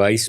22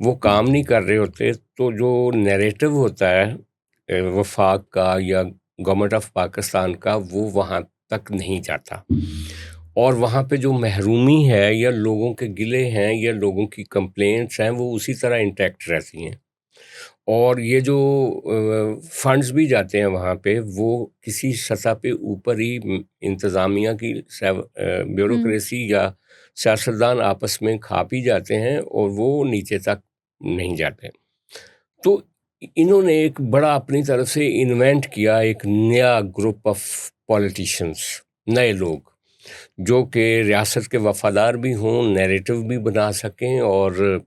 وہ کام نہیں کر رہے ہوتے تو جو نیریٹو ہوتا ہے وفاق کا یا گورنمنٹ آف پاکستان کا وہ وہاں تک نہیں جاتا، اور وہاں پہ جو محرومی ہے یا لوگوں کے گلے ہیں یا لوگوں کی کمپلینٹس ہیں وہ اسی طرح انٹیکٹ رہتی ہیں، اور یہ جو فنڈز بھی جاتے ہیں وہاں پہ وہ کسی سطح پہ اوپر ہی انتظامیہ کی بیوروکریسی یا سیاستدان آپس میں کھا پی جاتے ہیں اور وہ نیچے تک نہیں جاتے۔ تو انہوں نے ایک بڑا اپنی طرف سے انوینٹ کیا، ایک نیا گروپ آف پولیٹیشنز، نئے لوگ جو کہ ریاست کے وفادار بھی ہوں، نیریٹو بھی بنا سکیں اور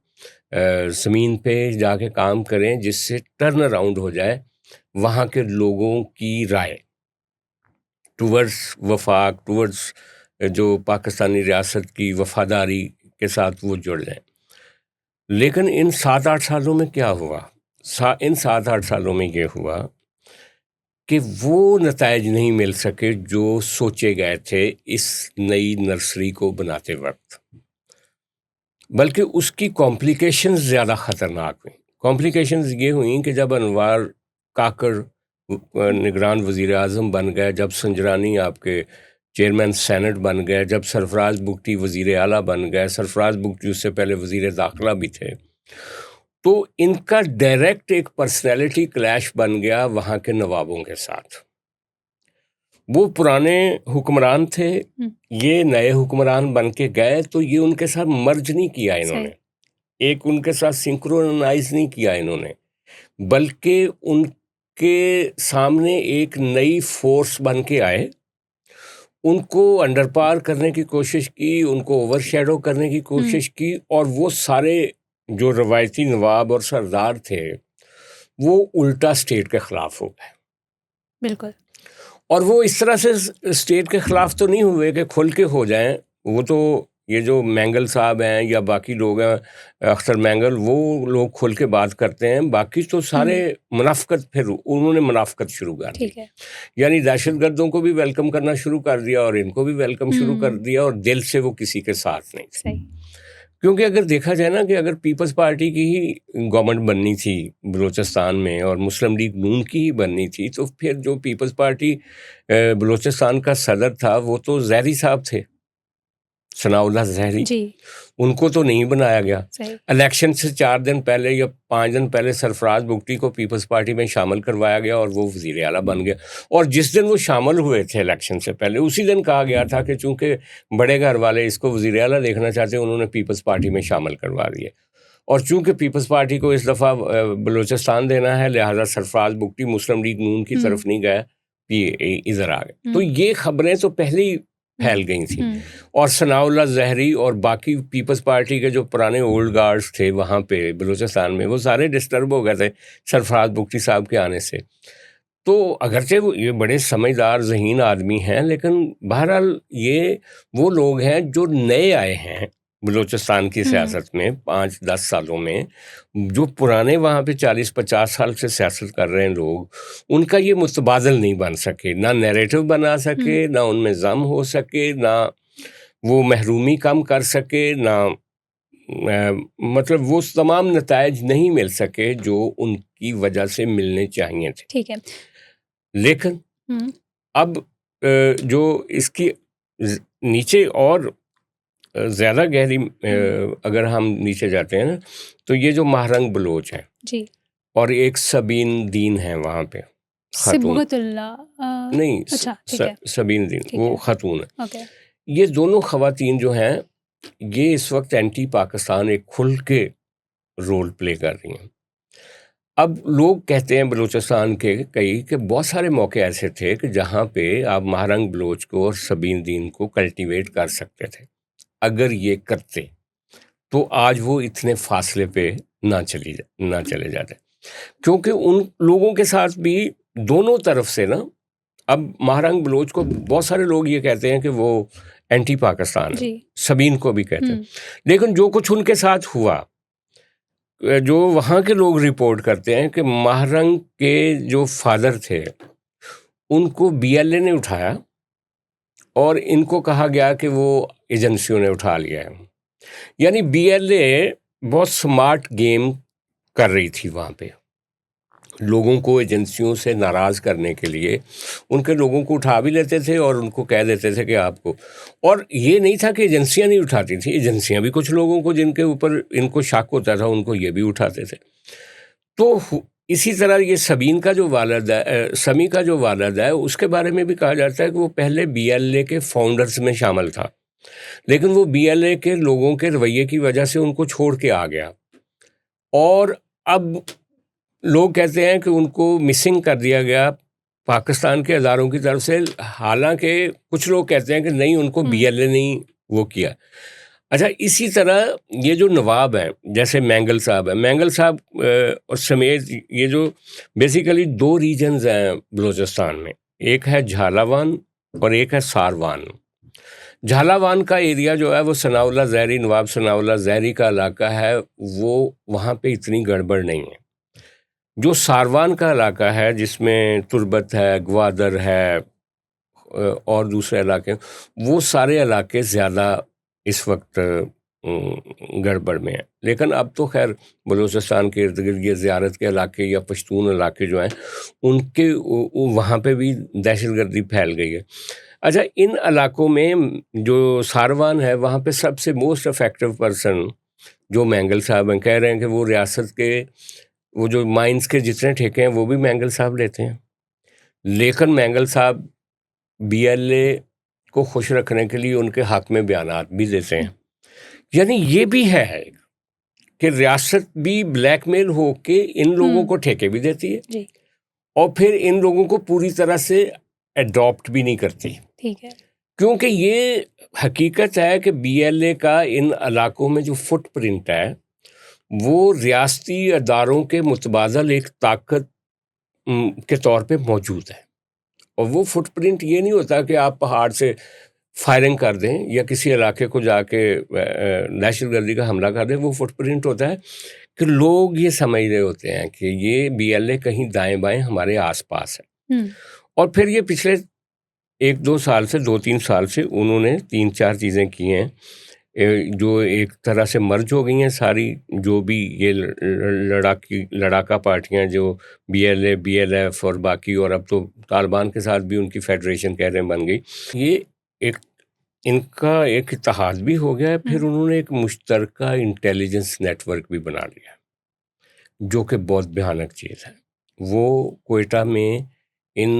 زمین پہ جا کے کام کریں جس سے ٹرن اراؤنڈ ہو جائے وہاں کے لوگوں کی رائے ٹورڈز وفاق، ٹورڈز جو پاکستانی ریاست کی وفاداری کے ساتھ وہ جڑ جائیں۔ لیکن ان 7-8 سالوں میں کیا ہوا؟ ان 7-8 سالوں میں یہ ہوا کہ وہ نتائج نہیں مل سکے جو سوچے گئے تھے اس نئی نرسری کو بناتے وقت، بلکہ اس کی کمپلیکیشنز زیادہ خطرناک ہوئیں۔ کمپلیکیشنز یہ ہوئیں کہ جب انوار کاکڑ نگران وزیر اعظم بن گئے، جب سنجرانی آپ کے چیئرمین سینٹ بن گئے، جب سرفراز بگٹی وزیر اعلیٰ بن گئے، سرفراز بگٹی اس سے پہلے وزیر داخلہ بھی تھے، تو ان کا ڈائریکٹ ایک پرسنالٹی کلیش بن گیا وہاں کے نوابوں کے ساتھ۔ وہ پرانے حکمران تھے، یہ نئے حکمران بن کے گئے تو یہ ان کے ساتھ مرج نہیں کیا انہوں نے، ایک ان کے ساتھ سنکرونائز نہیں کیا انہوں نے، بلکہ ان کے سامنے ایک نئی فورس بن کے آئے، ان کو انڈر پار کرنے کی کوشش کی، ان کو اوور شیڈو کرنے کی کوشش کی، اور وہ سارے جو روایتی نواب اور سردار تھے وہ الٹا اسٹیٹ کے خلاف ہو گئے۔ بالکل۔ اور وہ اس طرح سے اسٹیٹ کے خلاف تو نہیں ہوئے کہ کھل کے ہو جائیں، وہ تو یہ جو مینگل صاحب ہیں یا باقی لوگ ہیں، اختر مینگل، وہ لوگ کھل کے بات کرتے ہیں، باقی تو سارے منافقت، پھر انہوں نے منافقت شروع کر دی، یعنی دہشت گردوں کو بھی ویلکم کرنا شروع کر دیا اور ان کو بھی ویلکم شروع کر دیا، اور دل سے وہ کسی کے ساتھ نہیں تھے۔ کیونکہ اگر دیکھا جائے نا کہ اگر پیپلز پارٹی کی ہی گورنمنٹ بننی تھی بلوچستان میں اور مسلم لیگ نون کی ہی بننی تھی، تو پھر جو پیپلز پارٹی بلوچستان کا صدر تھا وہ تو زہری صاحب تھے، ثناء اللہ زہری، ان کو تو نہیں بنایا گیا۔ الیکشن سے 4 دن پہلے یا 5 دن پہلے سرفراز بگٹی کو پیپلز پارٹی میں شامل کروایا گیا اور وہ وزیر اعلیٰ بن گیا، اور جس دن وہ شامل ہوئے تھے الیکشن سے پہلے اسی دن کہا گیا تھا کہ چونکہ بڑے گھر والے اس کو وزیر اعلیٰ دیکھنا چاہتے ہیں، انہوں نے پیپلز پارٹی میں شامل کروا دیے، اور چونکہ پیپلز پارٹی کو اس دفعہ بلوچستان دینا ہے لہٰذا سرفراز بگٹی مسلم لیگ نون کی طرف نہیں گئے، ادھر آ گئے۔ تو یہ خبریں تو پہلے ہی پھیل گئی تھیں، اور ثناء اللہ زہری اور باقی پیپلز پارٹی کے جو پرانے اولڈ گارڈز تھے وہاں پہ بلوچستان میں وہ سارے ڈسٹرب ہو گئے تھے سرفراز بگٹی صاحب کے آنے سے۔ تو اگرچہ وہ یہ بڑے سمجھدار ذہین آدمی ہیں، لیکن بہرحال یہ وہ لوگ ہیں جو نئے آئے ہیں بلوچستان کی سیاست میں 5-10 سالوں میں، جو پرانے وہاں پہ 40-50 سال سے سیاست کر رہے ہیں لوگ، ان کا یہ متبادل نہیں بن سکے، نہ نیریٹو بنا سکے، نہ ان میں ضم ہو سکے، نہ وہ محرومی کم کر سکے، نہ مطلب وہ تمام نتائج نہیں مل سکے جو ان کی وجہ سے ملنے چاہیے تھے۔ ٹھیک ہے، لیکن اب جو اس کی نیچے اور زیادہ گہری اگر ہم نیچے جاتے ہیں نا، تو یہ جو مہرنگ بلوچ ہیں جی، اور ایک سبین دین ہے وہاں پہ، صبغت اللہ نہیں، سبین دین وہ خاتون ہے، یہ دونوں خواتین جو ہیں یہ اس وقت اینٹی پاکستان ایک کھل کے رول پلے کر رہی ہیں۔ اب لوگ کہتے ہیں بلوچستان کے کئی کہ بہت سارے موقع ایسے تھے کہ جہاں پہ آپ مہرنگ بلوچ کو اور سبین دین کو کلٹیویٹ کر سکتے تھے، اگر یہ کرتے تو آج وہ اتنے فاصلے پہ نہ چلے جاتے، کیونکہ ان لوگوں کے ساتھ بھی دونوں طرف سے نا، اب مہرنگ بلوچ کو بہت سارے لوگ یہ کہتے ہیں کہ وہ اینٹی پاکستان ہے، سبین کو بھی کہتے ہیں، لیکن جو کچھ ان کے ساتھ ہوا، جو وہاں کے لوگ رپورٹ کرتے ہیں کہ مہرنگ کے جو فادر تھے ان کو BLA نے اٹھایا اور ان کو کہا گیا کہ وہ ایجنسیوں نے اٹھا لیا ہے، یعنی BLA بہت سمارٹ گیم کر رہی تھی وہاں پہ، لوگوں کو ایجنسیوں سے ناراض کرنے کے لیے ان کے لوگوں کو اٹھا بھی لیتے تھے اور ان کو کہہ دیتے تھے کہ آپ کو، اور یہ نہیں تھا کہ ایجنسیاں نہیں اٹھاتی تھیں، ایجنسیاں بھی کچھ لوگوں کو جن کے اوپر ان کو شک ہوتا تھا ان کو یہ بھی اٹھاتے تھے. تو اسی طرح یہ سمی کا جو والد ہے اس کے بارے میں بھی کہا جاتا ہے کہ وہ پہلے BLA کے فاؤنڈرز میں شامل تھا، لیکن وہ BLA کے لوگوں کے رویے کی وجہ سے ان کو چھوڑ کے آ گیا، اور اب لوگ کہتے ہیں کہ ان کو مسنگ کر دیا گیا پاکستان کے اداروں کی طرف سے، حالانکہ کچھ لوگ کہتے ہیں کہ نہیں، ان کو BLA نہیں وہ کیا. اچھا، اسی طرح یہ جو نواب ہیں جیسے مینگل صاحب ہیں، مینگل صاحب اور سمیت یہ جو بیسیکلی 2 ریجنز ہیں بلوچستان میں، ایک ہے جھالاوان اور ایک ہے ساروان. جھالاوان کا ایریا جو ہے وہ ثناء اللہ زہری، نواب ثناء اللہ زہری کا علاقہ ہے، وہ وہاں پہ اتنی گڑبڑ نہیں ہے. جو ساروان کا علاقہ ہے جس میں تربت ہے، گوادر ہے اور دوسرے علاقے، وہ سارے علاقے زیادہ اس وقت گڑبڑ میں ہیں. لیکن اب تو خیر بلوچستان کے ارد گرد یہ زیارت کے علاقے یا پشتون علاقے جو ہیں ان کے وہاں پہ بھی دہشت گردی پھیل گئی ہے. اچھا، ان علاقوں میں جو ساروان ہے وہاں پہ سب سے موسٹ افیکٹو پرسن جو مینگل صاحب ہیں، کہہ رہے ہیں کہ وہ ریاست کے وہ جو مائنز کے جتنے ٹھیکے ہیں وہ بھی مینگل صاحب لیتے ہیں، لیکن مینگل صاحب BLA کو خوش رکھنے کے لیے ان کے حق میں بیانات بھی دیتے ہیں. یعنی یہ بھی ہے کہ ریاست بھی بلیک میل ہو کے ان لوگوں کو ٹھیکے بھی دیتی ہے اور پھر ان لوگوں کو پوری طرح سے اڈاپٹ بھی نہیں کرتی. ٹھیک ہے، کیونکہ یہ حقیقت ہے کہ BLA کا ان علاقوں میں جو فٹ پرنٹ ہے وہ ریاستی اداروں کے متبادل ایک طاقت کے طور پہ موجود ہے، اور وہ فٹ پرنٹ یہ نہیں ہوتا کہ آپ پہاڑ سے فائرنگ کر دیں یا کسی علاقے کو جا کے دہشت گردی کا حملہ کر دیں. وہ فٹ پرنٹ ہوتا ہے کہ لوگ یہ سمجھ رہے ہوتے ہیں کہ یہ BLA کہیں دائیں بائیں ہمارے آس پاس ہے. اور پھر یہ پچھلے 1-2 سال سے 2-3 سال سے انہوں نے 3-4 چیزیں کی ہیں جو ایک طرح سے مرج ہو گئی ہیں ساری، جو بھی یہ لڑاکا پارٹیاں جو BLA BLF اور باقی، اور اب تو طالبان کے ساتھ بھی ان کی فیڈریشن کہہ رہے ہیں بن گئی. یہ ان کا ایک اتحاد بھی ہو گیا ہے. پھر انہوں نے ایک مشترکہ انٹیلیجنس نیٹ ورک بھی بنا لیا جو کہ بہت بھیانک چیز ہے. وہ کوئٹہ میں ان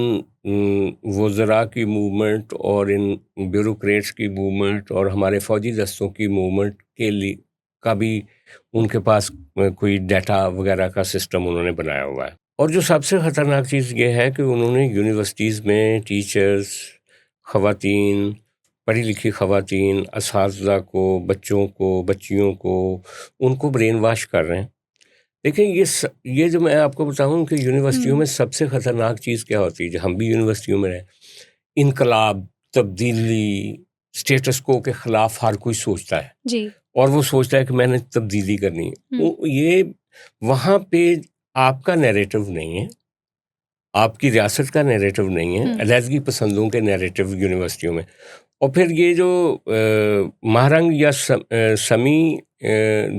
وزراء کی موومنٹ اور ان بیوروکریٹس کی موومنٹ اور ہمارے فوجی دستوں کی موومنٹ کے لیے کا بھی ان کے پاس کوئی ڈیٹا وغیرہ کا سسٹم انہوں نے بنایا ہوا ہے. اور جو سب سے خطرناک چیز یہ ہے کہ انہوں نے یونیورسٹیز میں ٹیچرز، خواتین، پڑھی لکھی خواتین، اساتذہ کو، بچوں کو، بچیوں کو، ان کو برین واش کر رہے ہیں. دیکھیں یہ جو میں آپ کو بتاؤں کہ یونیورسٹیوں میں سب سے خطرناک چیز کیا ہوتی ہے، جو ہم بھی یونیورسٹیوں میں رہے، انقلاب، تبدیلی، اسٹیٹس کو کے خلاف ہر کوئی سوچتا ہے جی، اور وہ سوچتا ہے کہ میں نے تبدیلی کرنی ہے. یہ وہاں پہ آپ کا نیریٹو نہیں ہے، آپ کی ریاست کا نیریٹو نہیں ہے، علیحدگی پسندوں کے نیریٹو یونیورسٹیوں میں. اور پھر یہ جو مہرنگ یا سمی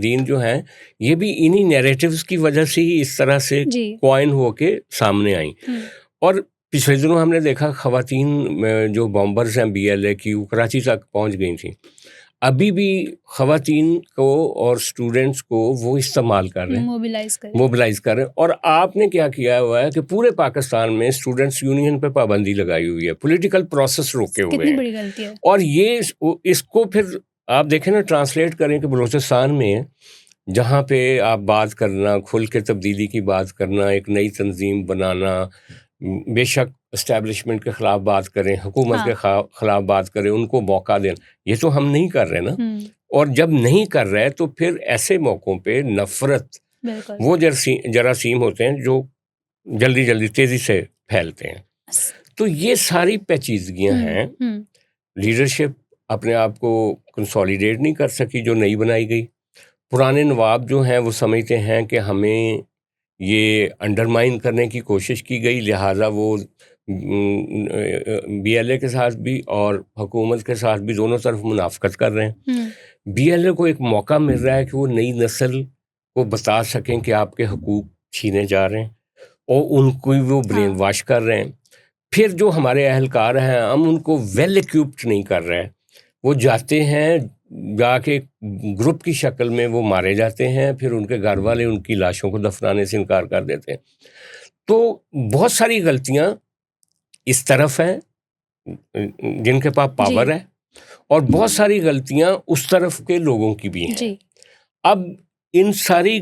دین جو ہیں، یہ بھی انہی نیریٹیوز کی وجہ سے ہی اس طرح سے کوائن ہو کے سامنے آئیں. اور پچھلے دنوں ہم نے دیکھا خواتین جو بامبرز ہیں BLA کی، وہ کراچی تک پہنچ گئی تھیں. ابھی بھی خواتین کو اور اسٹوڈنٹس کو وہ استعمال کر رہے ہیں، موبلائز کر رہے ہیں. اور آپ نے کیا کیا ہوا ہے کہ پورے پاکستان میں اسٹوڈنٹس یونین پہ پابندی لگائی ہوئی ہے، پولیٹیکل پروسیس روکے ہوئے ہیں. بڑی غلطی ہے. اور یہ اس کو پھر آپ دیکھیں نا، ٹرانسلیٹ کریں کہ بلوچستان میں جہاں پہ آپ بات کرنا، کھل کے تبدیلی کی بات کرنا، ایک نئی تنظیم بنانا، بے شک اسٹیبلشمنٹ کے خلاف بات کریں، حکومت کے خلاف بات کریں، ان کو موقع دیں، یہ تو ہم نہیں کر رہے نا. اور جب نہیں کر رہے تو پھر ایسے موقعوں پہ نفرت، وہ جراثیم ہوتے ہیں جو جلدی جلدی تیزی سے پھیلتے ہیں. تو یہ ساری پیچیدگیاں ہیں. لیڈرشپ اپنے آپ کو کنسالیڈیٹ نہیں کر سکی جو نئی بنائی گئی. پرانے نواب جو ہیں وہ سمجھتے ہیں کہ ہمیں یہ انڈرمائن کرنے کی کوشش کی گئی، لہٰذا وہ BLA کے ساتھ بھی اور حکومت کے ساتھ بھی دونوں طرف منافقت کر رہے ہیں. بی ایل اے کو ایک موقع مل رہا ہے کہ وہ نئی نسل کو بتا سکیں کہ آپ کے حقوق چھینے جا رہے ہیں اور ان کو وہ برین واش کر رہے ہیں. پھر جو ہمارے اہلکار ہیں ہم ان کو ویل ایکوپڈ نہیں کر رہے. وہ جاتے ہیں, جا کے گروپ کی شکل میں وہ مارے جاتے ہیں, پھر ان کے گھر والے ان کی لاشوں کو دفنانے سے انکار کر دیتے ہیں. تو بہت ساری غلطیاں اس طرف ہیں جن کے پاس پاور ہے, اور بہت ساری غلطیاں اس طرف کے لوگوں کی بھی ہیں. اب ان ساری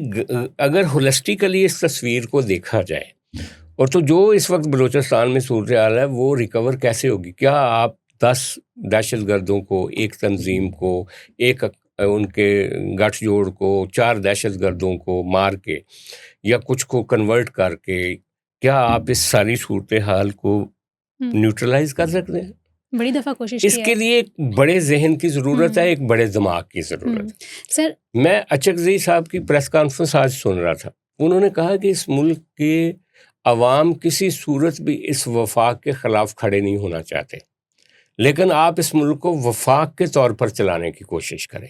اگر ہولسٹیکلی اس تصویر کو دیکھا جائے, اور تو جو اس وقت بلوچستان میں صورتحال ہے وہ ریکور کیسے ہوگی؟ کیا آپ 10 دہشت گردوں کو, ایک تنظیم کو, ایک ان کے گٹھ جوڑ کو, 4 دہشت گردوں کو مار کے یا کچھ کو کنورٹ کر کے, کیا آپ اس ساری صورتحال کو نیوٹرلائز کر سکتے ہیں؟ بڑی دفعہ کوشش اس کے لیے ایک بڑے ذہن کی ضرورت ہے, ایک بڑے دماغ کی ضرورت ہے. سر میں اچکزئی صاحب کی پریس کانفرنس آج سن رہا تھا, انہوں نے کہا کہ اس ملک کے عوام کسی صورت بھی اس وفاق کے خلاف کھڑے نہیں ہونا چاہتے, لیکن آپ اس ملک کو وفاق کے طور پر چلانے کی کوشش کریں,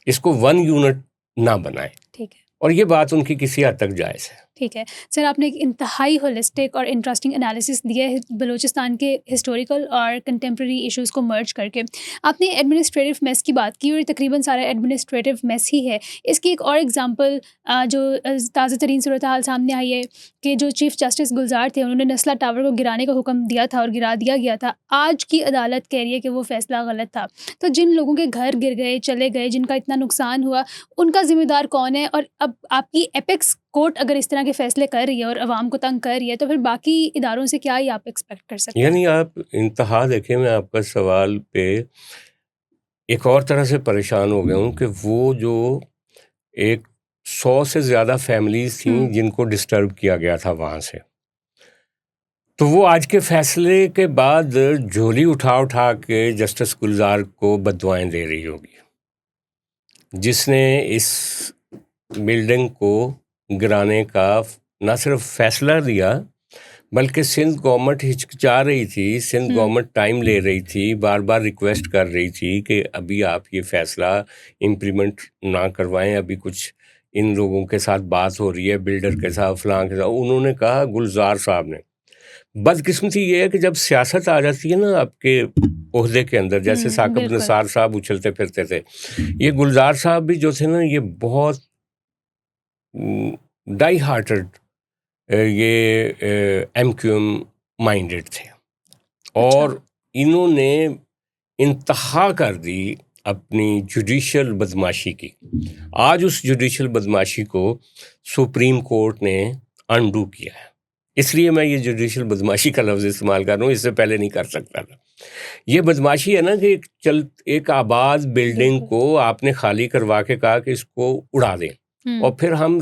اس کو 1 یونٹ نہ بنائیں. ٹھیک ہے, اور یہ بات ان کی کسی حد تک جائز ہے. ٹھیک ہے سر, آپ نے ایک انتہائی ہولسٹک اور انٹرسٹنگ انالیسس دیا ہے بلوچستان کے ہسٹوریکل اور کنٹمپریری ایشوز کو مرج کر کے. آپ نے ایڈمنسٹریٹو میس کی بات کی, اور تقریباً سارا ایڈمنسٹریٹو میس ہی ہے. اس کی ایک اور ایگزامپل جو تازہ ترین صورتحال سامنے آئی ہے کہ جو چیف جسٹس گلزار تھے, انہوں نے نسلا ٹاور کو گرانے کا حکم دیا تھا اور گرا دیا گیا تھا. آج کی عدالت کہہ رہی ہے کہ وہ فیصلہ غلط تھا. تو جن لوگوں کے گھر گر گئے, چلے گئے, جن کا اتنا نقصان ہوا, ان کا ذمہ دار کون ہے؟ اور اب آپ کی ایپیکس کورٹ اگر اس طرح کے فیصلے کر رہی ہے اور عوام کو تنگ کر رہی ہے, تو پھر باقی اداروں سے کیا ہی آپ ایکسپیکٹ کر سکتے ہیں؟ یعنی آپ انتہا دیکھیں, میں آپ کا سوال پہ ایک اور طرح سے پریشان ہو گیا ہوں کہ وہ جو ایک 100 سے زیادہ فیملیز تھیں جن کو ڈسٹرب کیا گیا تھا وہاں سے, تو وہ آج کے فیصلے کے بعد جھولی اٹھا کے جسٹس گلزار کو بددعائیں دے رہی ہوگی, جس نے اس بلڈنگ کو گرانے کا نہ صرف فیصلہ دیا بلکہ سندھ گورنمنٹ ہچکچا رہی تھی, سندھ گورنمنٹ ٹائم لے رہی تھی, بار بار ریکویسٹ کر رہی تھی کہ ابھی آپ یہ فیصلہ امپلیمنٹ نہ کروائیں, ابھی کچھ ان لوگوں کے ساتھ بات ہو رہی ہے, بلڈر کے ساتھ, فلاں کے ساتھ. انہوں نے کہا, گلزار صاحب نے, بدقسمتی یہ ہے کہ جب سیاست آ جاتی ہے نا آپ کے عہدے کے اندر, جیسے ثاقب نثار صاحب اچھلتے پھرتے تھے, یہ گلزار صاحب بھی جو تھے نا, یہ بہت ڈائی ہارٹڈ یہ ایم کیو ایم مائنڈڈ تھے, اور انہوں نے انتہا کر دی اپنی جوڈیشل بدماشی کی. آج اس جوڈیشل بدماشی کو سپریم کورٹ نے انڈو کیا ہے, اس لیے میں یہ جوڈیشل بدماشی کا لفظ استعمال کر رہا ہوں, اس سے پہلے نہیں کر سکتا تھا. یہ بدماشی ہے نا کہ ایک آباد بلڈنگ کو آپ نے خالی کروا کے کہا کہ اس کو اڑا دیں, اور پھر ہم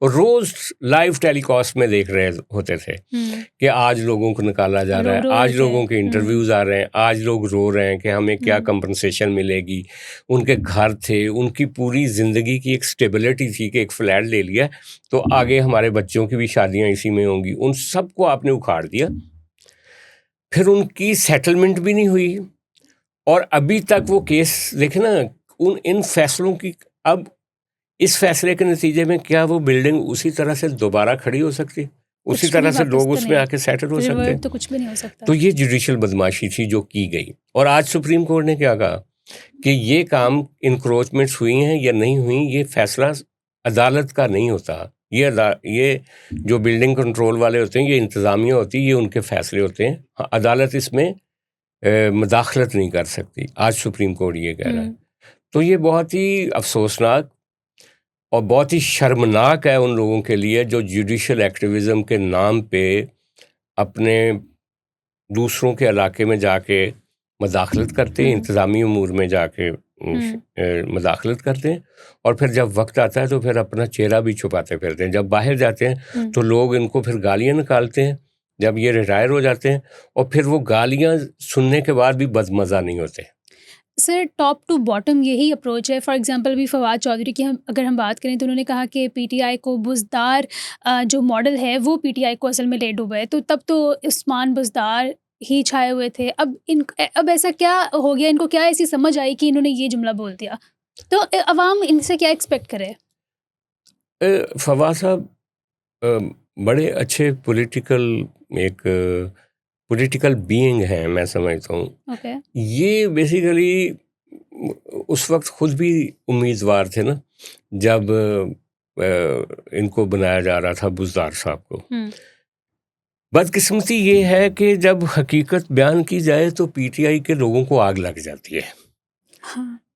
روز لائیو ٹیلی کاسٹ میں دیکھ رہے ہوتے تھے کہ آج لوگوں کو نکالا جا رہا ہے, آج لوگوں کے انٹرویوز آ رہے ہیں, آج لوگ رو رہے ہیں کہ ہمیں کیا کمپنسیشن ملے گی. ان کے گھر تھے, ان کی پوری زندگی کی ایک سٹیبلٹی تھی کہ ایک فلیٹ لے لیا تو آگے ہمارے بچوں کی بھی شادیاں اسی میں ہوں گی, ان سب کو آپ نے اکھاڑ دیا. پھر ان کی سیٹلمنٹ بھی نہیں ہوئی, اور ابھی تک وہ کیس دیکھیں نا, ان فیصلوں کی. اب اس فیصلے کے نتیجے میں کیا وہ بلڈنگ اسی طرح سے دوبارہ کھڑی ہو سکتی, اسی طرح سے لوگ اس میں آ کے سیٹل ہو سکتے؟ تو کچھ بھی نہیں ہو سکتا. تو یہ جوڈیشل بدماشی تھی جو کی گئی. اور آج سپریم کورٹ نے کیا کہا کہ یہ کام انکروچمنٹس ہوئی ہیں یا نہیں ہوئیں, یہ فیصلہ عدالت کا نہیں ہوتا, یہ جو بلڈنگ کنٹرول والے ہوتے ہیں, یہ انتظامیہ ہوتی ہے, یہ ان کے فیصلے ہوتے ہیں, عدالت اس میں مداخلت نہیں کر سکتی. آج سپریم کورٹ یہ کہہ رہا ہے. تو یہ بہت ہی افسوسناک اور بہت ہی شرمناک ہے ان لوگوں کے لیے جو جوڈیشل ایکٹیویزم کے نام پہ اپنے دوسروں کے علاقے میں جا کے مداخلت کرتے ہیں, انتظامی امور میں جا کے مداخلت کرتے ہیں, اور پھر جب وقت آتا ہے تو پھر اپنا چہرہ بھی چھپاتے پھرتے ہیں. جب باہر جاتے ہیں تو لوگ ان کو پھر گالیاں نکالتے ہیں, جب یہ ریٹائر ہو جاتے ہیں, اور پھر وہ گالیاں سننے کے بعد بھی بدمزہ نہیں ہوتے. سر ٹاپ ٹو باٹم یہی اپروچ ہے. فار ایگزامپل بھی فواد چودھری کی اگر ہم بات کریں تو انہوں نے کہا کہ پی ٹی آئی کو بزدار جو ماڈل ہے وہ پی ٹی آئی کو اصل میں لے ڈوبا ہے, تو تب تو عثمان بزدار ہی چھائے ہوئے تھے. اب ایسا کیا ہو گیا, ان کو کیا ایسی سمجھ آئی کہ انہوں نے یہ جملہ بول دیا؟ تو عوام ان سے کیا ایکسپیکٹ کرے؟ فواد صاحب بڑے اچھے پولیٹیکل بینگ ہیں، میں سمجھتا ہوں. اوکے. یہ بیسیکلی اس وقت خود بھی امیدوار تھے نا جب ان کو بنایا جا رہا تھا بزدار صاحب کو. بدقسمتی یہ ہے کہ جب حقیقت بیان کی جائے تو پی ٹی آئی کے لوگوں کو آگ لگ جاتی ہے.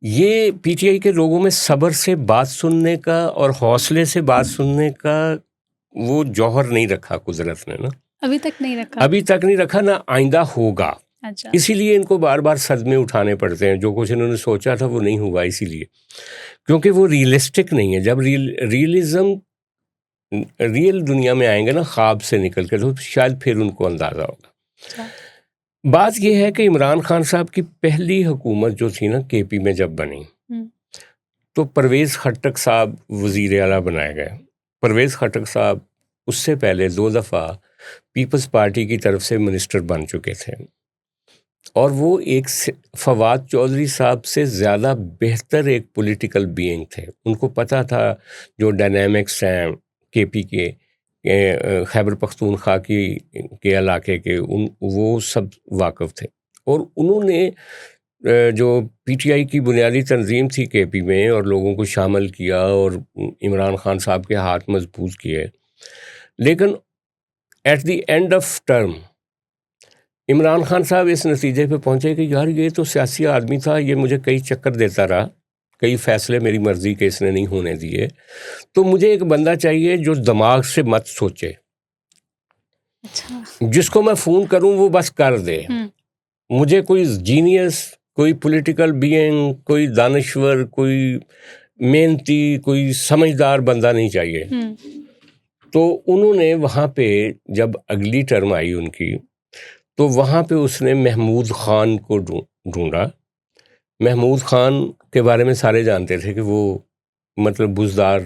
یہ پی ٹی آئی کے لوگوں میں صبر سے بات سننے کا اور حوصلے سے بات سننے کا وہ جوہر نہیں رکھا قدرت نے نا، ابھی تک نہیں رکھا، نہ آئندہ ہوگا. اچھا. اسی لیے ان کو بار بار صدمے اٹھانے پڑتے ہیں. جو کچھ انہوں نے سوچا تھا وہ نہیں ہوا، اسی لیے کیونکہ وہ ریئلسٹک نہیں ہے. جب ریئل دنیا میں آئیں گے نا خواب سے نکل کے، تو شاید پھر ان کو اندازہ ہوگا. اچھا. بات یہ ہے کہ عمران خان صاحب کی پہلی حکومت جو تھی نا کے پی میں جب بنی تو پرویز خٹک صاحب وزیر اعلیٰ بنائے گئے. پرویز خٹک صاحب اس سے پہلے 2 دفعہ پیپلز پارٹی کی طرف سے منسٹر بن چکے تھے، اور وہ ایک فواد چودھری صاحب سے زیادہ بہتر ایک پولیٹیکل بینگ تھے. ان کو پتہ تھا جو ڈائنامکس ہیں کے پی کے، خیبر پختونخوا کے علاقے کے، وہ سب واقف تھے. اور انہوں نے جو پی ٹی آئی کی بنیادی تنظیم تھی کے پی میں، اور لوگوں کو شامل کیا اور عمران خان صاحب کے ہاتھ مضبوط کیے. لیکن at the end of term Imran Khan صاحب اس نتیجے پہ پہنچے کہ یار یہ تو سیاسی آدمی تھا، یہ مجھے کئی چکر دیتا رہا، کئی فیصلے میری مرضی کے اس نے نہیں ہونے دیے، تو مجھے ایک بندہ چاہیے جو دماغ سے مت سوچے. جس کو میں فون کروں وہ بس کر دے. مجھے کوئی جینیس، کوئی پولیٹیکل بینگ، کوئی دانشور، کوئی محنتی، کوئی سمجھدار بندہ نہیں چاہیے. تو انہوں نے وہاں پہ جب اگلی ٹرم آئی ان کی، تو وہاں پہ اس نے محمود خان کو ڈھونڈا. محمود خان کے بارے میں سارے جانتے تھے کہ وہ مطلب بزدار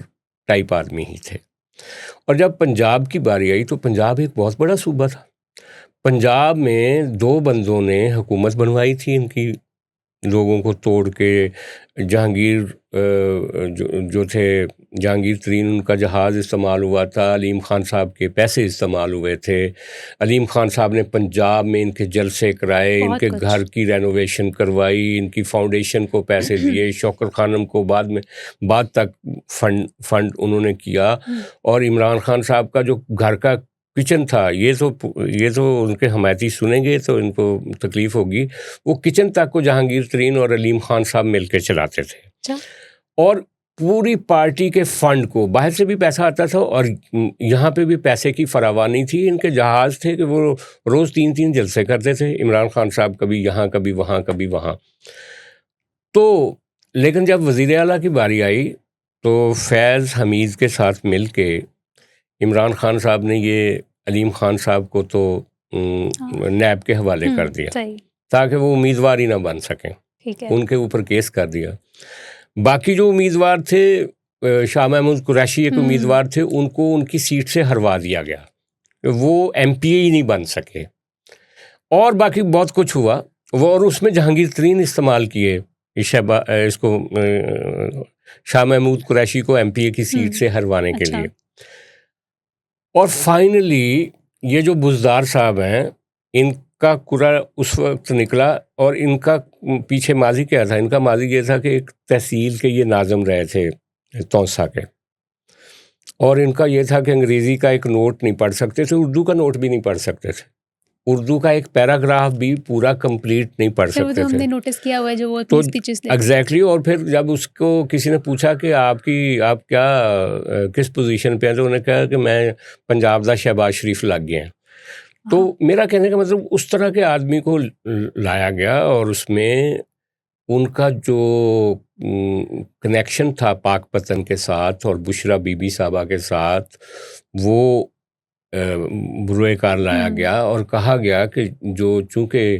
ٹائپ آدمی ہی تھے. اور جب پنجاب کی باری آئی تو پنجاب ایک بہت بڑا صوبہ تھا. پنجاب میں 2 بندوں نے حکومت بنوائی تھی ان کی، لوگوں کو توڑ کے. جہانگیر جو تھے، جہانگیر ترین ان کا جہاز استعمال ہوا تھا، علیم خان صاحب کے پیسے استعمال ہوئے تھے. علیم خان صاحب نے پنجاب میں ان کے جلسے کرائے، ان کے گھر کی رینوویشن کروائی، ان کی فاؤنڈیشن کو پیسے دیے. شوکت خانم کو بعد تک فنڈ انہوں نے کیا. اور عمران خان صاحب کا جو گھر کا کچن تھا، یہ تو ان کے حمایتی سنیں گے تو ان کو تکلیف ہوگی، وہ کچن تک کو جہانگیر ترین اور علیم خان صاحب مل کے چلاتے تھے. اور پوری پارٹی کے فنڈ کو باہر سے بھی پیسہ آتا تھا، اور یہاں پہ بھی پیسے کی فراوانی تھی. ان کے جہاز تھے کہ وہ روز 3 جلسے کرتے تھے. عمران خان صاحب کبھی یہاں، کبھی وہاں، کبھی وہاں. تو لیکن جب وزیر اعلیٰ کی باری آئی تو فیض حمید کے ساتھ مل کے عمران خان صاحب نے یہ علیم خان صاحب کو تو نیب کے حوالے کر دیا تاکہ وہ امیدوار ہی نہ بن سکیں. ان کے اوپر کیس کر دیا. باقی جو امیدوار تھے، شاہ محمود قریشی ایک امیدوار تھے، ان کو ان کی سیٹ سے ہروا دیا گیا، وہ ایم پی اے ہی نہیں بن سکے. اور باقی بہت کچھ ہوا، وہ اور اس میں جہانگیر ترین استعمال کیے اس کو شاہ محمود قریشی کو ایم پی اے کی سیٹ سے ہروانے کے لیے. اور فائنلی یہ جو بزدار صاحب ہیں، ان کا کرا اس وقت نکلا. اور ان کا پیچھے ماضی کیا تھا؟ ان کا ماضی یہ تھا کہ ایک تحصیل کے یہ ناظم رہے تھے توسا کے، اور ان کا یہ تھا کہ انگریزی کا ایک نوٹ نہیں پڑھ سکتے تھے، اردو کا نوٹ بھی نہیں پڑھ سکتے تھے، اردو کا ایک پیراگراف بھی پورا کمپلیٹ نہیں پڑھ سکتے تھے. ہم نے نوٹس کیا ہوا ہے جو وہ تو سپیچز ایگزیکٹلی. اور پھر جب اس کو کسی نے پوچھا کہ آپ کیا کس پوزیشن پہ ہیں، تو انہوں نے کہا کہ میں پنجاب دا شہباز شریف لگ گئے ہیں. تو میرا کہنے کا مطلب اس طرح کے آدمی کو لایا گیا، اور اس میں ان کا جو کنیکشن تھا پاک پتن کے ساتھ اور بشرا بی بی صاحبہ کے ساتھ، وہ بروئے کار لایا گیا. اور کہا گیا کہ چونکہ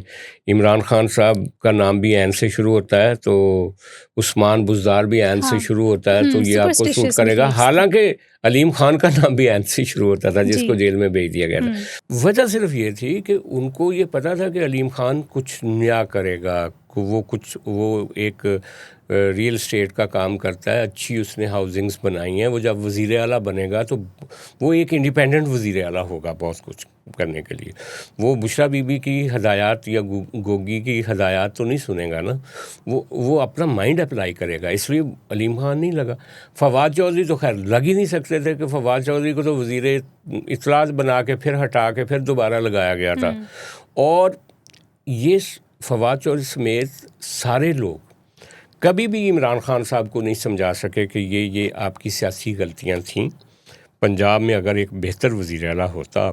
عمران خان صاحب کا نام بھی عین سے شروع ہوتا ہے، تو عثمان بزدار بھی عین سے شروع ہوتا ہے، تو یہ آپ کو سوٹ کرے گا. حالانکہ علیم خان کا نام بھی عین سے شروع ہوتا تھا، جس کو جیل میں بھیج دیا گیا تھا. وجہ صرف یہ تھی کہ ان کو یہ پتا تھا کہ علیم خان کچھ نیا کرے گا، وہ ایک ریئل اسٹیٹ کا کام کرتا ہے, اچھی اس نے ہاؤزنگس بنائی ہیں. وہ جب وزیر اعلیٰ بنے گا تو وہ ایک انڈیپینڈنٹ وزیر اعلیٰ ہوگا بہت کچھ کرنے کے لیے. وہ بشرا بی بی کی ہدایات یا گوگی کی ہدایات تو نہیں سنے گا نا, وہ اپنا مائنڈ اپلائی کرے گا. اس لیے علیم خان نہیں لگا. فواد چودھری تو خیر لگ ہی نہیں سکتے تھے کہ فواد چودھری کو تو وزیر اطلاعات بنا کے پھر ہٹا کے پھر دوبارہ لگایا گیا تھا. اور یہ فواد چودھری سمیت سارے لوگ کبھی بھی عمران خان صاحب کو نہیں سمجھا سکے کہ یہ آپ کی سیاسی غلطیاں تھیں. پنجاب میں اگر ایک بہتر وزیر اعلیٰ ہوتا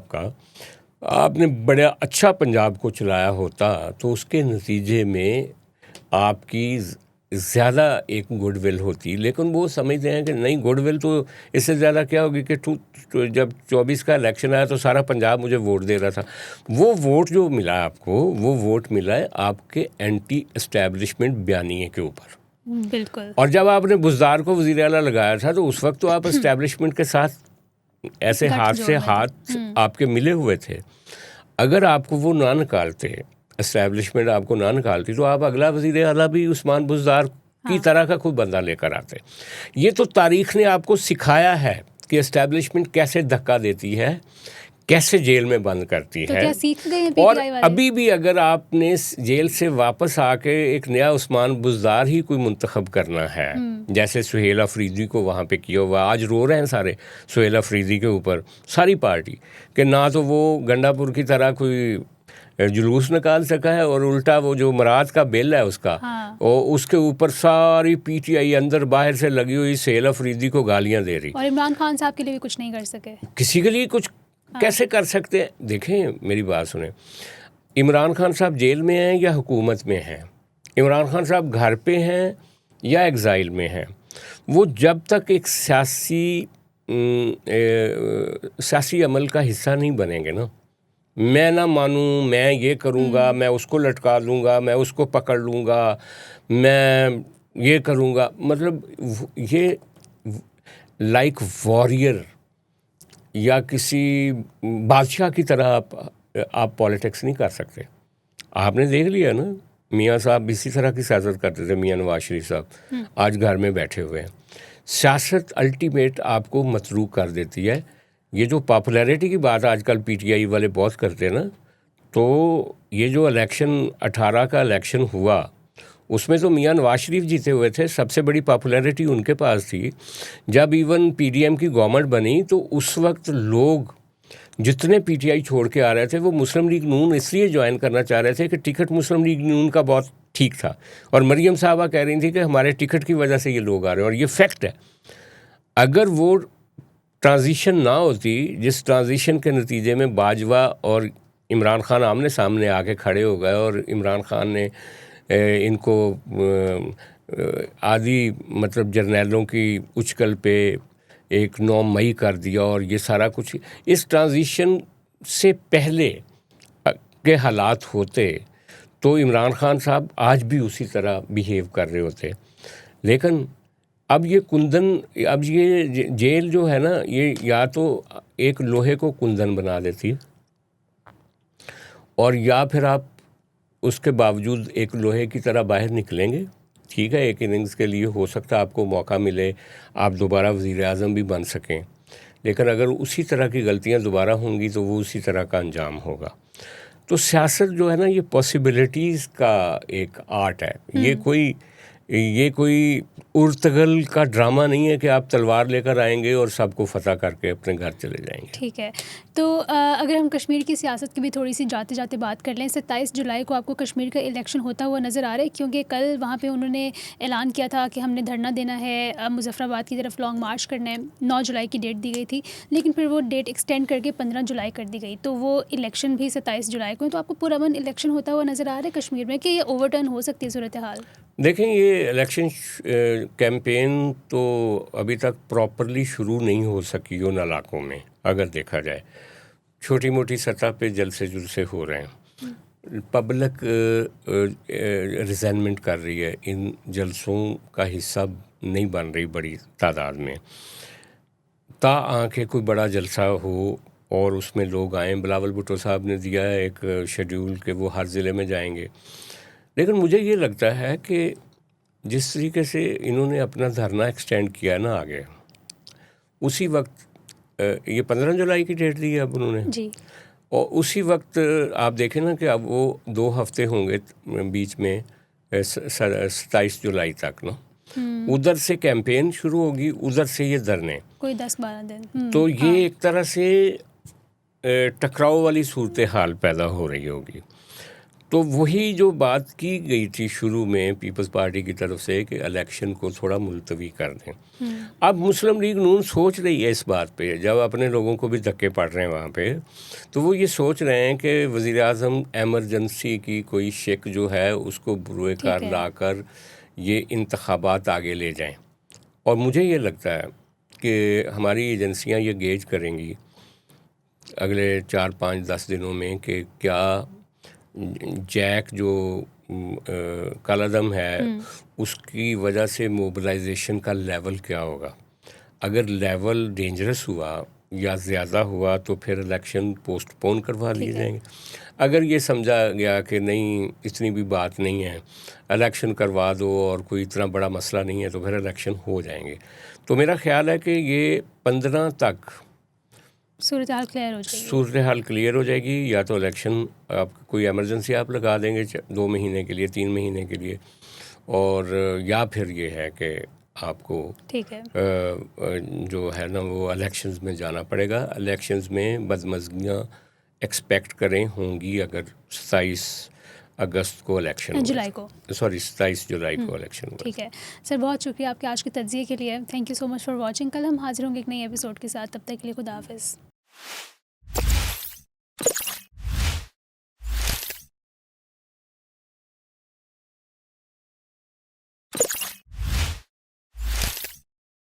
آپ نے بڑا اچھا پنجاب کو چلایا ہوتا تو اس کے نتیجے میں آپ کی زیادہ ایک گڈ ول ہوتی. لیکن وہ سمجھتے ہیں کہ نہیں, گڈ ول تو اس سے زیادہ کیا ہوگی کہ جب 24 کا الیکشن آیا تو سارا پنجاب مجھے ووٹ دے رہا تھا. وہ ووٹ جو ملا آپ کو, وہ ووٹ ملا ہے آپ کے اینٹی اسٹیبلشمنٹ بیانیے کے اوپر. بالکل. اور جب آپ نے بزدار کو وزیر اعلیٰ لگایا تھا تو اس وقت تو آپ اسٹیبلشمنٹ کے ساتھ ایسے ہاتھ سے ہاتھ آپ کے ملے ہوئے تھے. اگر آپ کو وہ نہ نکالتے, اسٹیبلشمنٹ آپ کو نہ نکالتی, تو آپ اگلا وزیر اعلیٰ بھی عثمان بزدار کی طرح کا کوئی بندہ لے کر آتے. یہ تو تاریخ نے آپ کو سکھایا ہے کہ اسٹیبلشمنٹ کیسے دھکا دیتی ہے, کیسے جیل میں بند کرتی ہے. کیا سیکھ گئے ہیں اور ابھی بھی اگر آپ نے جیل سے واپس آ کے ایک نیا عثمان بزدار ہی کوئی منتخب کرنا ہے, جیسے سہیل افریدی کو وہاں پہ کیا ہوا, آج رو رہے ہیں سارے سہیل افریدی کے اوپر ساری پارٹی کہ نہ تو وہ گنڈا پور کی طرح کوئی جلوس نکال سکا ہے, اور الٹا وہ جو مراد کا بل ہے اس کا, اور اس کے اوپر ساری پی ٹی آئی اندر باہر سے لگی ہوئی سہیل افریدی کو گالیاں دے رہی. اور عمران خان صاحب کے لیے بھی کچھ نہیں کر سکے. کسی کے لیے کچھ کیسے کر سکتے ہیں؟ دیکھیں میری بات سنیں, عمران خان صاحب جیل میں ہیں یا حکومت میں ہیں, عمران خان صاحب گھر پہ ہیں یا ایگزائل میں ہیں, وہ جب تک ایک سیاسی عمل کا حصہ نہیں بنیں گے نا, میں نہ مانوں, میں یہ کروں گا, میں اس کو لٹکا لوں گا, میں اس کو پکڑ لوں گا, میں یہ کروں گا, مطلب یہ لائک واریر یا کسی بادشاہ کی طرح آپ پالیٹکس نہیں کر سکتے. آپ نے دیکھ لیا نا, میاں صاحب اسی طرح کی سیاست کرتے تھے, میاں نواز شریف صاحب آج گھر میں بیٹھے ہوئے ہیں. سیاست الٹیمیٹ آپ کو متروک کر دیتی ہے. یہ جو پاپولیرٹی کی بات آج کل پی ٹی آئی والے بہت کرتے ہیں نا, تو یہ جو الیکشن 18 کا الیکشن ہوا اس میں تو میاں نواز شریف جیتے ہوئے تھے, سب سے بڑی پاپولیرٹی ان کے پاس تھی. جب ایون پی ڈی ایم کی گورنمنٹ بنی تو اس وقت لوگ جتنے پی ٹی آئی چھوڑ کے آ رہے تھے وہ مسلم لیگ نون اس لیے جوائن کرنا چاہ رہے تھے کہ ٹکٹ مسلم لیگ نون کا بہت ٹھیک تھا, اور مریم صاحبہ کہہ رہی تھی کہ ہمارے ٹکٹ کی وجہ سے یہ لوگ آ رہے ہیں, اور یہ فیکٹ ہے. اگر وہ ٹرانزیشن نہ ہوتی, جس ٹرانزیشن کے نتیجے میں باجوہ اور عمران خان آمنے سامنے آ کے کھڑے ہو گئے, اور عمران خان نے ان کو آدھی مطلب جرنیلوں کی اچکل پہ ایک 9 مئی کر دیا, اور یہ سارا کچھ اس ٹرانزیشن سے پہلے کے حالات ہوتے تو عمران خان صاحب آج بھی اسی طرح بیہیو کر رہے ہوتے. لیکن اب یہ اب یہ جیل جو ہے نا, یہ یا تو ایک لوہے کو کندن بنا دیتی, اور یا پھر آپ اس کے باوجود ایک لوہے کی طرح باہر نکلیں گے. ٹھیک ہے, ایک اننگز کے لیے ہو سکتا ہے آپ کو موقع ملے, آپ دوبارہ وزیر اعظم بھی بن سکیں, لیکن اگر اسی طرح کی غلطیاں دوبارہ ہوں گی تو وہ اسی طرح کا انجام ہوگا. تو سیاست جو ہے نا, یہ پاسبلٹیز کا ایک آرٹ ہے. یہ کوئی ارتغل کا ڈرامہ نہیں ہے کہ آپ تلوار لے کر آئیں گے اور سب کو فتح کر کے اپنے گھر چلے جائیں گے. ٹھیک ہے, تو اگر ہم کشمیر کی سیاست کی بھی تھوڑی سی جاتے جاتے بات کر لیں, 27 جولائی کو آپ کو کشمیر کا الیکشن ہوتا ہوا نظر آ رہا ہے, کیونکہ کل وہاں پہ انہوں نے اعلان کیا تھا کہ ہم نے دھرنا دینا ہے, مظفر آباد کی طرف لانگ مارچ کرنا ہے. 9 جولائی کی ڈیٹ دی گئی تھی, لیکن پھر وہ ڈیٹ ایکسٹینڈ کر کے 15 جولائی کر دی گئی, تو وہ الیکشن بھی 27 جولائی کو ہے. تو آپ کو پرامن الیکشن ہوتا ہوا نظر آ رہا ہے کشمیر میں کہ یہ اوور ٹرن ہو سکتی ہے صورتحال؟ دیکھیں, یہ الیکشن کیمپین تو ابھی تک پراپرلی شروع نہیں ہو سکی ان علاقوں میں. اگر دیکھا جائے چھوٹی موٹی سطح پہ جلسے جلسے ہو رہے ہیں, پبلک ریزائنمنٹ کر رہی ہے, ان جلسوں کا حصہ نہیں بن رہی بڑی تعداد میں. تا آنکھیں کوئی بڑا جلسہ ہو اور اس میں لوگ آئیں. بلاول بھٹو صاحب نے دیا ہے ایک شیڈیول کہ وہ ہر ضلع میں جائیں گے, لیکن مجھے یہ لگتا ہے کہ جس طریقے سے انہوں نے اپنا دھرنا ایکسٹینڈ کیا نا آگے، اسی وقت یہ 15 جولائی کی ڈیٹ دی ہے اب انہوں نے جی، اور اسی وقت آپ دیکھیں نا کہ اب وہ 2 ہفتے ہوں گے بیچ میں 27 جولائی تک نا، ادھر سے کیمپین شروع ہوگی، ادھر سے یہ دھرنے، کوئی 10-12 دن تو یہ ایک طرح سے ٹکراؤ والی صورتحال پیدا ہو رہی ہوگی۔ تو وہی جو بات کی گئی تھی شروع میں پیپلز پارٹی کی طرف سے کہ الیکشن کو تھوڑا ملتوی کر دیں، اب مسلم لیگ نون سوچ رہی ہے اس بات پہ، جب اپنے لوگوں کو بھی دھکے پڑ رہے ہیں وہاں پہ، تو وہ یہ سوچ رہے ہیں کہ وزیر اعظم ایمرجنسی کی کوئی شک جو ہے اس کو بروئے کار لا کر یہ انتخابات آگے لے جائیں۔ اور مجھے یہ لگتا ہے کہ ہماری ایجنسیاں یہ گیج کریں گی اگلے 4-5-10 دنوں میں کہ کیا جیک جو کالعدم ہے اس کی وجہ سے موبلائزیشن کا لیول کیا ہوگا۔ اگر لیول ڈینجرس ہوا یا زیادہ ہوا تو پھر الیکشن پوسٹ پون کروا لیے جائیں گے۔ اگر یہ سمجھا گیا کہ نہیں اتنی بھی بات نہیں ہے، الیکشن کروا دو اور کوئی اتنا بڑا مسئلہ نہیں ہے، تو پھر الیکشن ہو جائیں گے۔ تو میرا خیال ہے کہ یہ 15 تک صورتحال کلیئر ہو جائے گی، یا تو الیکشن آپ کوئی ایمرجنسی آپ لگا دیں گے 2 مہینے کے لیے، 3 مہینے کے لیے، اور یا پھر یہ ہے کہ آپ کو جو ہے نا وہ الیکشنز میں جانا پڑے گا۔ الیکشنز میں بدمزگیاں ایکسپیکٹ کریں ہوں گی اگر 27 اگست کو الیکشن 27 جولائی کو الیکشن ہوا۔ ٹھیک ہے سر، بہت شکریہ آپ کے آج کے تجزیے کے لیے، thank you so much for watching. کل ہم حاضر ہوں گے ایک نئی ایپیسوڈ کے ساتھ، تب تک کے لیے خدا حافظ۔